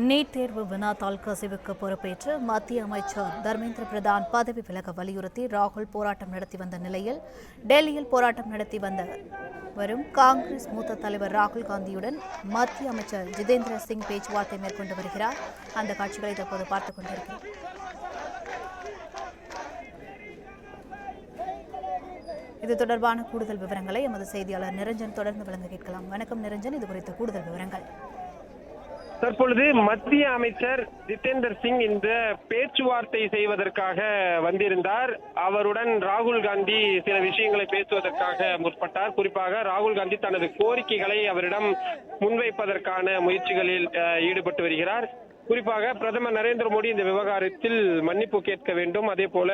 NEET தேர்வு வினாத்தாள் கசிவுக்கு பொறுப்பேற்று மத்திய அமைச்சர் தர்மேந்திர பிரதான் பதவி விலக வலியுறுத்தி ராகுல் போராட்டம் நடத்தி வந்த நிலையில் டெல்லியில் போராட்டம் நடத்தி வரும் காங்கிரஸ் மூத்த தலைவர் ராகுல் காந்தியுடன் மத்திய அமைச்சர் ஜிதேந்திர சிங் பேச்சுவார்த்தை மேற்கொண்டு வருகிறார். அந்த காட்சிகளை தற்போது பார்த்துக் கொண்டிருக்கிறோம். இது தொடர்பான கூடுதல் விவரங்களை எமது செய்தியாளர் நிரஞ்சன் தொடர்ந்து வழங்க கேட்கலாம். வணக்கம் நிரஞ்சன், இது குறித்த கூடுதல் விவரங்கள். தற்பொழுது மத்திய அமைச்சர் ஜிதேந்தர் சிங் இந்த பேச்சுவார்த்தை செய்வதற்காக வந்திருந்தார். அவருடன் ராகுல் காந்தி சில விஷயங்களை பேசுவதற்காக முற்பட்டார். குறிப்பாக ராகுல் காந்தி தனது கோரிக்கைகளை அவரிடம் முன்வைப்பதற்கான முயற்சிகளில் ஈடுபட்டு வருகிறார். குறிப்பாக பிரதமர் நரேந்திர மோடி இந்த விவகாரத்தில் மன்னிப்பு கேட்க வேண்டும், அதே போல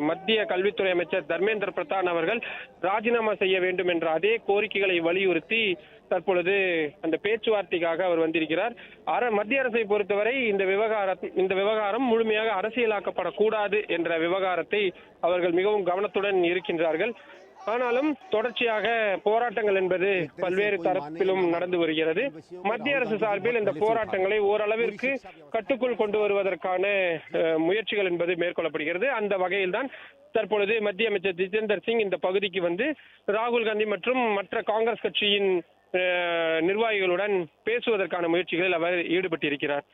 மத்திய கல்வித்துறை அமைச்சர் தர்மேந்திர பிரதான் அவர்கள் ராஜினாமா செய்ய வேண்டும் என்ற அதே கோரிக்கைகளை வலியுறுத்தி தற்பொழுது அந்த பேச்சுவார்த்தைக்காக அவர் வந்திருக்கிறார். மத்திய அரசை பொறுத்தவரை இந்த விவகாரம் முழுமையாக அரசியலாக்கப்படக்கூடாது என்ற விவகாரத்தை அவர்கள் மிகவும் கவனத்துடன் இருக்கின்றார்கள். ஆனாலும் தொடர்ச்சியாக போராட்டங்கள் என்பது பல்வேறு தரப்பிலும் நடந்து வருகிறது. மத்திய அரசு சார்பில் இந்த போராட்டங்களை ஓரளவிற்கு கட்டுக்குள் கொண்டு வருவதற்கான முயற்சிகள் என்பது மேற்கொள்ளப்படுகிறது. அந்த வகையில்தான் தற்பொழுது மத்திய அமைச்சர் ஜிதேந்தர் சிங் இந்த பகுதிக்கு வந்து ராகுல் காந்தி மற்றும் மற்ற காங்கிரஸ் கட்சியின் நிர்வாகிகளுடன் பேசுவதற்கான முயற்சிகளில் அவர் ஈடுபட்டிருக்கிறார்.